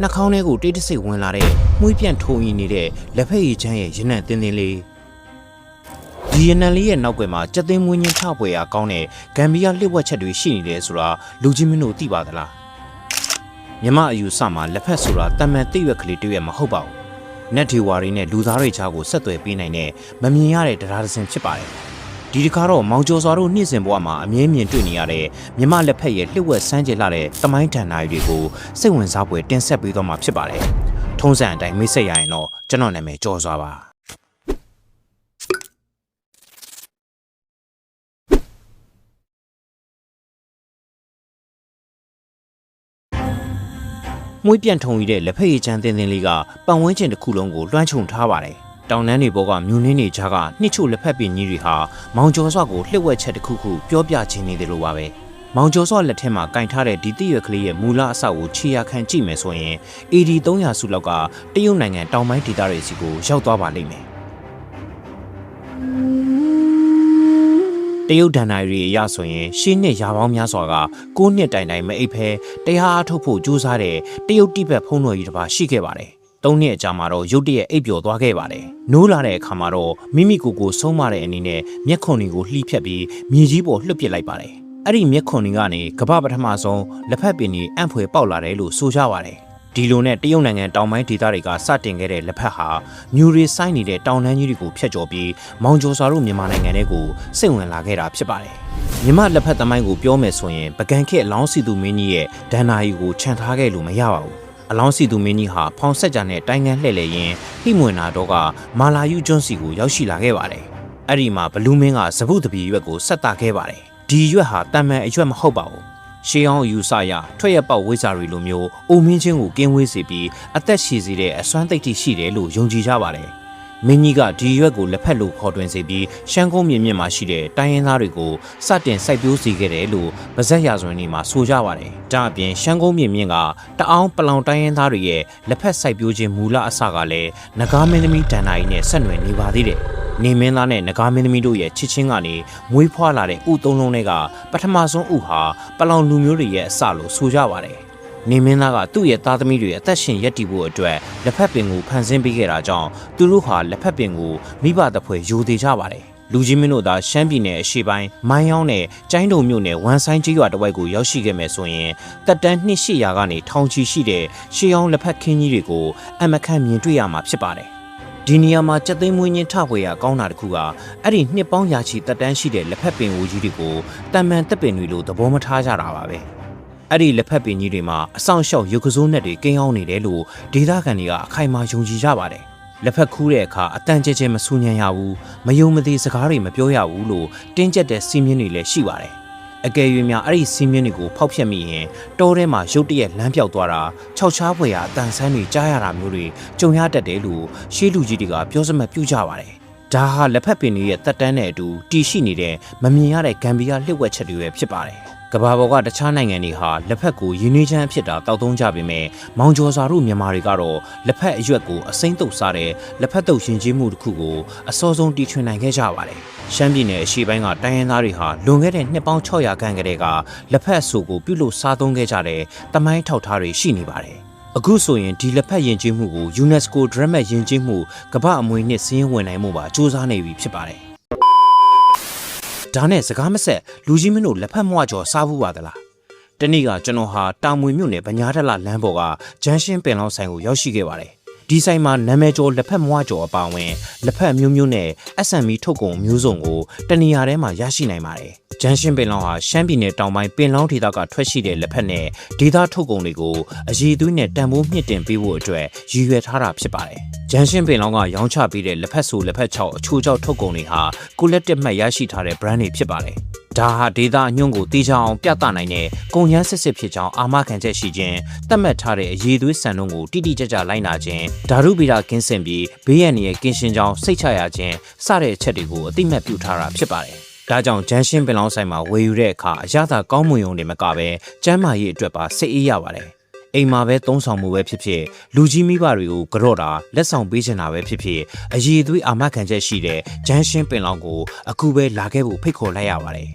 နှာခေါင်းထဲကိုတိတ်တဆိတ်ဝင်လာတဲ့မှုပြန့်ထုံရင်နေတဲ့လက်ဖက်ရည်ချမ်းရဲ့ရနံ့တင်းတင်းလေးဒီရနံလေးရဲ့နောက်ွယ်မှာကြက်သိမ်းမွေးညင်းချပွေရာကောင်းတဲ့ဂမ်ဘီယာလှစ်ဝက်ချက်တွေရှိနေတယ်ဆိုတာလူကြီးမင်းတို့သိပါသလားမြမအယူဆမှာလက်ဖက်ဆိုတာတမန်တိရွက်ကလေးတရွက်မဟုတ်ပါဘူးနက်ဒီဝါရီနဲ့လူသားတွေချားကိုဆက်သွယ်ပေးနိုင်တဲ့မမြင်ရတဲ့တရားသစဉ်ဖြစ်ပါတယ်ဒီတစ်ခါတော့မောင်ကျော်စွာတို့နေ့စဉ်ဘဝမှာအမြဲမြင်တွေ့နေရတဲ့မြမလက်ဖက်ရဲ့လှစ်ဝက်ဆန်းကျလာတဲ့တမိုင်းတန်နာရီတွေကိုစိတ်ဝင်စားဖွယ်တင်ဆက်ပေးသွားမှာဖြစ်ပါတယ်ထုံးစံအတိုင်းမိတ်ဆက်ရရင်တော့ကျွန်တော်နာမည်ကျော်စွာပါမွေးပြန်ထုံရတဲ့လက်ဖက်ရည်ချမ်းတင်းတင်းလေးကပတ်ဝန်းကျင်တစ်ခုလုံးကိုလွှမ်းခြုံထားပါတယ်တောင်တန်းတွေဘောကမြူနှင်းတွေကြားကနှစ်ချို့လက်ဖက်ပင်ကြီးတွေဟာမောင်ကျော်စွာကိုလှစ်ဝက်ချက်တစ်ခုခုပြောပြခြင်းနေတယ်လို့ပါပဲမောင်ကျော်စွာလက်ထက်မှာကင်ထားတဲ့ဒီတိရွက်ကလေးရဲ့မူလအဆောက်ကိုခြေရခံကြည့်မယ်ဆိုရင် AD 300စုလောက်ကတရုတ်နိုင်ငံတောင်ပိုင်းဒေသတွေစီကိုရောက်သွားပါလိမ့်မယ်တရုတ်ဒဏ္ဍာရီအရဆိုရင်ရှင်းနှစ်ရာပေါင်းများစွာက9နှစ်တိုင်တိုင်မအိပ်ဖဲတရားအထုတ်ဖို့ကြိုးစားတဲ့တရုတ်တိဘက်ဖုံးတော်ကြီးတစ်ပါးရှိခဲ့ပါတယ်3နှစ်အကြာမှာတော့ရုတ်တရက်အိပ်ပျော်သွားခဲ့ပါတယ်နိုးလာတဲ့အခါမှာတော့မိမိကိုယ်ကိုဆုံးမတဲ့အနေနဲ့မျက်ခွန်တွေကိုလှီးဖြတ်ပြီးမြေကြီးပေါ်လွှတ်ပစ်လိုက်ပါတယ်အဲ့ဒီမျက်ခွန်တွေကနေကမ္ဘာပထမဆုံးလက်ဖက်ပင်ကြီးအံ့ဖွယ်ပေါက်လာတယ်လို့ဆိုကြပါတယ်ဒီလိုနဲ့တရုတ်နိုင်ငံတောင်ပိုင်းဒေသတွေကစတင်ခဲ့တဲ့လက်ဖက်ဟာမြူရီဆိုင်နေတဲ့တောင်တန်းကြီးတွေကိုဖျက်ကျော်ပြီးမောင်ကျော်စွာတို့မြန်မာနိုင်ငံထဲကိုစိတ်ဝင်လာခဲ့တာဖြစ်ပါတယ်မြန်မာလက်ဖက်သမိုင်းကိုပြောမယ်ဆိုရင်ပကံခေတ်အလောင်းစီသူမင်းကြီးရဲ့ဒဏ္ဍာရီကိုခြံထားခဲ့လို့မရပါဘူးအလောင်းစီသူမင်းကြီးဟာဖောင်ဆက်ကြနဲ့တိုင်ငံလှည့်လည်ရင်းဟိမွေနာတော့ကမာလာယူကျွန်းစီကိုရောက်ရှိလာခဲ့ပါတယ်အဲ့ဒီမှာဘလူးမင်းကစပုတပီရွက်ကိုဆက်တာခဲ့ပါတယ်ဒီရွက်ဟာတန်မှန်အရွက်မဟုတ်ပါဘူးရှေးအောင်ယူဆရထွက်ရပေါက်ဝိဇာရီလိုမျိုးအိုမင်းချင်းကိုကင်းဝေးစေပြီးအသက်ရှည်စေတဲ့အစွမ်းသိတိရှိတယ်လို့ယုံကြည်ကြပါတယ်မင်းကြီးကဒီရွက်ကိုလက်ဖက်လို့ခေါ်တွင်စေပြီးရှမ်းကုန်းမြင့်မှာရှိတဲ့တိုင်းရင်းသားတွေကိုစတင်စိုက်ပျိုးစေခဲ့တယ်လို့ဗဇက်ရာဇဝင်တွေမှာဆိုကြပါတယ်ဒါအပြင်ရှမ်းကုန်းမြင့်ကတအောင်းပလောင်တိုင်းရင်းသားတွေရဲ့လက်ဖက်စိုက်ပျိုးခြင်းမူလအစကလည်းနဂါမင်းသမီးဒဏ္ဍာရီနဲ့ဆက်နွယ်နေပါသေးတယ်နေမင်းသားနဲ့နဂါမင်းသမီးတို့ရဲ့ချစ်ချင်းကနေမွေးဖွားလာတဲ့ဥသုံးလုံးတွေကပထမဆုံးဥဟာပလောင်လူမျိုးတွေရဲ့အစလို့ဆိုကြပါတယ်နေမင်းသားကသူ့ရဲ့သားသမီးတွေအသက်ရှင်ရပ်တည်ဖို့အတွက်လက်ဖက်ပင်ကိုဖန်ဆင်းပေးခဲ့တာကြောင့်သူတို့ဟာလက်ဖက်ပင်ကိုမိဘတဖွဲ့ယူသေးကြပါတယ်လူကြီးမင်းတို့သာရှမ်းပြည်နယ်အရှေ့ပိုင်းမိုင်းယောင်းနဲ့ကျိုင်းတုံမြို့နယ်ဝမ်ဆိုင်ကျေးရွာတစ်ဝိုက်ကိုရောက်ရှိခဲ့မယ်ဆိုရင်တက်တန်း2800ကနေထောင်ချီရှိတဲ့ရှေးအောင်လက်ဖက်ခင်းကြီးတွေကိုအမခန့်မြင်တွေ့ရမှာဖြစ်ပါတယ်ဒီနေရာမှာကြက်သိမ်းမွေးညင်းထဖွေရကောင်းတာတခုကအဲ့ဒီနှစ်ပေါင်းရာချီတက်တန်းရှိတဲ့လက်ဖက်ပင်ဝူကြီးတွေကိုတန်မှန်တက်ပင်တွေလို့သဘောမထားကြတာပါပဲအဲ့ဒီလက်ဖက်ပင်ကြီးတွေမှာအဆောင်ရှောက်ရုပ်ကစိုးနဲ့တွေကိန်းအောင်နေတယ်လို့ဒေသခံတွေကအခိုင်အမာယုံကြည်ကြပါတယ်လက်ဖက်ခူးတဲ့အခါအတန်ကျဲကျဲမဆူညံရဘူးမယုံမသိစကားတွေမပြောရဘူးလို့တင်းကျပ်တဲ့စီးမြင်းတွေလည်းရှိပါတယ်အကယ်၍များအဲ့ဒီစီးမြင်းတွေကိုဖောက်ဖျက်မိရင်တောထဲမှာရုတ်တရက်လမ်းပြောက်သွားတာခြောက်ချားဖွယ်ရာအတန်ဆန်းတွေကြားရတာမျိုးတွေကြုံရတတ်တယ်လို့ရှေးလူကြီးတွေကပြောစမှတ်ပြုကြပါတယ်ဒါဟာလက်ဖက်ပင်တွေရဲ့တက်တန်းနဲ့အတူတည်ရှိနေတဲ့မမြင်ရတဲ့ဂမ်ဘီယာလှစ်ဝက်ချက်တွေပဲဖြစ်ပါတယ်ကမ္ဘာပေါ်ကတခြားနိုင်ငံတွေဟာလက်ဖက်ကိုရင်းနှီးချမ်းဖြစ်တာတောက်သုံးကြပေမဲ့မောင်ကျော်စွာတို့မြန်မာတွေကတော့လက်ဖက်အရွက်ကိုအစိမ့်တုပ်စားတဲ့လက်ဖက်တုပ်ရှင်ကြီးမှုတစ်ခုကိုအစောဆုံးတီထွင်နိုင်ခဲ့ကြပါတယ်ရှမ်းပြည်နယ်အရှေ့ပိုင်းကတိုင်းရင်းသားတွေဟာလွန်ခဲ့တဲ့နှစ်ပေါင်း600ခန့်ကတည်းကလက်ဖက်အဆိုကိုပြုလုပ်စားသုံးခဲ့ကြတဲ့တမိုင်းထောက်ထားတွေရှိနေပါတယ်အခုဆိုရင်ဒီလက်ဖက်ယဉ်ကျေးမှုကို UNESCO ဒရက်မတ်ယဉ်ကျေးမှုကမ္ဘာအမွေအနှစ်စာရင်းဝင်နိုင်မှုပါစ조사နေပြီဖြစ်ပါတယ်ဒါနဲ့စကားမဆက်လူကြီးမင်းတို့လက်ဖက်မွားကြော်စားဘူးပါသလားတနေ့ကကျွန်တော်ဟာတာမွေမြို့နယ်ဗညားထလလမ်းပေါ်ကဂျန်ရှင်းပင်လောင်းဆိုင်ကိုရောက်ရှိခဲ့ပါတယ်ဒီဆိုင်မှာနာမည်ကျော်လက်ဖက်မွားကြော်အပါအဝင်လက်ဖက်မျိုးမျိုးနဲ့ SME ထုတ်ကုန်မျိုးစုံကိုတနေရာထဲမှာရရှိနိုင်ပါတယ်ဂျန်ရှင်းပင်လောင်းဟာရှမ်းပြည်နယ်တောင်ပိုင်းပင်လောင်းဒေသကထွက်ရှိတဲ့လက်ဖက်နဲ့ဒေသထုတ်ကုန်တွေကိုအရည်သွေးနဲ့တန်ဖိုးမြင့်တင်ပေးဖို့အတွက်ရည်ရွယ်ထားတာဖြစ်ပါတယ်ဂျန်ရှင်းပင်လောင်းကရောင်းချပေးတဲ့လက်ဖက်ဆိုလက်ဖက်ချောက်အချိုးကြောက်ထုတ်ကုန်တွေဟာကိုလက်တစ်မှတ်ရရှိထားတဲ့ brand တွေဖြစ်ပါတယ်ဒါဟာဒေတာအညွန့်ကိုတေးချအောင်ပြသနိုင်တဲ့ကုန်ရမ်းစစ်စစ်ဖြစ်ကြောင်းအာမခံချက်ရှိခြင်းသတ်မှတ်ထားတဲ့အရေးသွေးစံနှုန်းကိုတိတိကျကျလိုက်နာခြင်းဓာတုဗေဒကင်းစင်ပြီးဘေးရန်ရဲ့ကင်းရှင်းကြောင်းစိတ်ချရခြင်းစတဲ့အချက်တွေကိုအတိမတ်ပြုထားတာဖြစ်ပါတယ်ဒါကြောင့်ဂျန်ရှင်းပင်လောင်းဆိုင်မှာဝယ်ယူတဲ့အခါအရသာကောင်းမွန်ရုံတွေမကပဲကျန်းမာရေးအတွက်ပါစိတ်အေးရပါတယ်အိမ်မှာပဲသုံးဆောင်မှုပဲဖြစ်ဖြစ်လူကြီးမိဘတွေကိုကြော့တာလက်ဆောင်ပေးချင်တာပဲဖြစ်ဖြစ်အရေးသွေးအာမခံချက်ရှိတဲ့ဂျန်ရှင်းပင်လောင်းကိုအခုပဲလာခဲ့ဖို့ဖိတ်ခေါ်လိုက်ရပါတယ်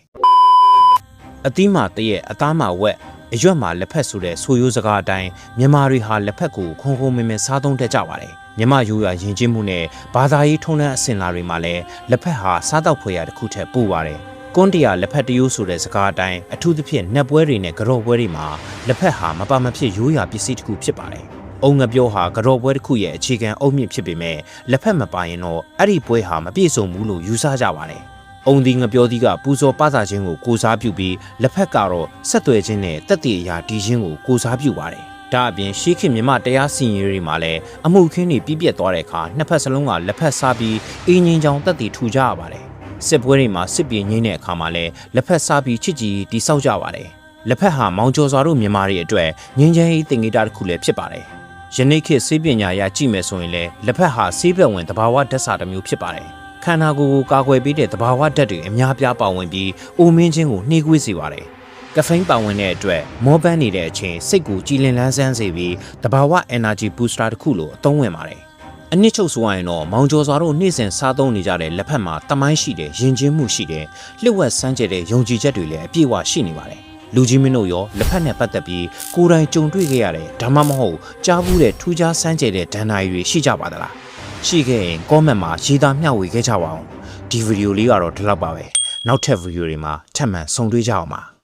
အသီးမှာတရက်အသားမှာဝက် အရွက်မှာလက်ဖက်ဆိုတဲ့ဆိုရိုးစကားအတိုင်းမြန်မာတွေဟာလက်ဖက်ကိုခုံခုံမင်းမင်းစားသုံးတတ်ကြပါတယ်မြန်မာရိုးရာယဉ်ကျေးမှုနဲ့ဘာသာရေးထုံးတမ်းအစဉ်အလာတွေမှာလည်းလက်ဖက်ဟာစားတောက်ဖွယ်ရာတစ်ခုထက်ပိုပါတယ်ကွန်းတရာလက်ဖက်တရိုးဆိုတဲ့စကားအတိုင်းအထူးသဖြင့်နှက်ပွဲတွေနဲ့ကြော့ပွဲတွေမှာလက်ဖက်ဟာမပါမဖြစ်ရိုးရာပစ္စည်းတစ်ခုဖြစ်ပါတယ်။အုံငပြောဟာကြော့ပွဲတစ်ခုရဲ့အခြေခံအုတ်မြစ်ဖြစ်ပေမဲ့လက်ဖက်မပါရင်တော့အဲ့ဒီပွဲဟာမပြည့်စုံဘူးလို့ယူဆကြပါတယ်။အုံဒီငပြောသီးကပူဇော်ပသခြင်းကိုကိုစားပြုပြီးလက်ဖက်ကတော့ဆက်သွယ်ခြင်းနဲ့တက်တည်အရာဒီခြင်းကိုကိုစားပြုပါတယ်။ဒါအပြင်ရှေးခေတ်မြမတရားစီရင်ရေးတွေမှာလည်းအမှုခင်းတွေပြည့်ပြတ်သွားတဲ့အခါနှစ်ဖက်စလုံးကလက်ဖက်စားပြီးအင်းငင်းချောင်းတက်တည်ထူကြရပါတယ်။စစ်ပွဲတွေမှာစစ်ပြေငိမ့်တဲ့အခါမှာလည်းလက်ဖက်စားပြီးချစ်ကြည်တိဆောက်ကြပါတယ်။လက်ဖက်ဟာမောင်ကျော်စွာတို့မြန်မာတွေအတွက်ငင်းချမ်းရေးတင်ကြီးတာတစ်ခုလည်းဖြစ်ပါတယ်။ယနေ့ခေတ်ဆေးပညာရကြည့်မယ်ဆိုရင်လည်းလက်ဖက်ဟာဆေးဘက်ဝင်သဘာဝဓာတ်စာတစ်မျိုးဖြစ်ပါတယ်။ခန္ဓာကိုယ်ကိုကာကွယ်ပေးတဲ့သဘာဝဓာတ်တွေအများပြားပါဝင်ပြီးအိုမင်းချင်းကိုနှေးကွေးစေပါတယ်။ကဖိန်းပါဝင်တဲ့အတွက်မောပန်းနေတဲ့အချိန်စိတ်ကိုကြည်လင်လန်းဆန်းစေပြီးသဘာဝ energy booster တစ်ခုလိုအသုံးဝင်ပါတယ်။အနည်းချုပ်ဆိုရင်တော့မောင်ကျော်စွာတို့နေ့စဉ်စားသုံးနေကြတဲ့လက်ဖက်မှာတမိုင်းရှိတဲ့ယဉ်ကျေးမှုရှိတဲ့လျှို့ဝှက်စမ်းကြတဲ့ယုံကြည်ချက်တွေလည်းအပြည့်အဝရှိနေပါတယ်။လူကြီးမင်းတို့ရောလက်ဖက်နဲ့ပတ်သက်ပြီးကိုယ်တိုင်ကြုံတွေ့ခဲ့ရတဲ့ဒါမှမဟုတ်ကြားဘူးတဲ့ထူးခြားစမ်းကြတဲ့ဒဏ္ဍာရီတွေရှိကြပါသလား။ရှိခဲ့ရင် comment မှာရေးသားမျှဝေခဲ့ကြပါအောင်။ဒီဗီဒီယိုလေးကတော့ဒီလောက်ပါပဲ။နောက်ထပ်ဗီဒီယိုတွေမှာထပ်မံဆုံတွေ့ကြအောင်ပါ။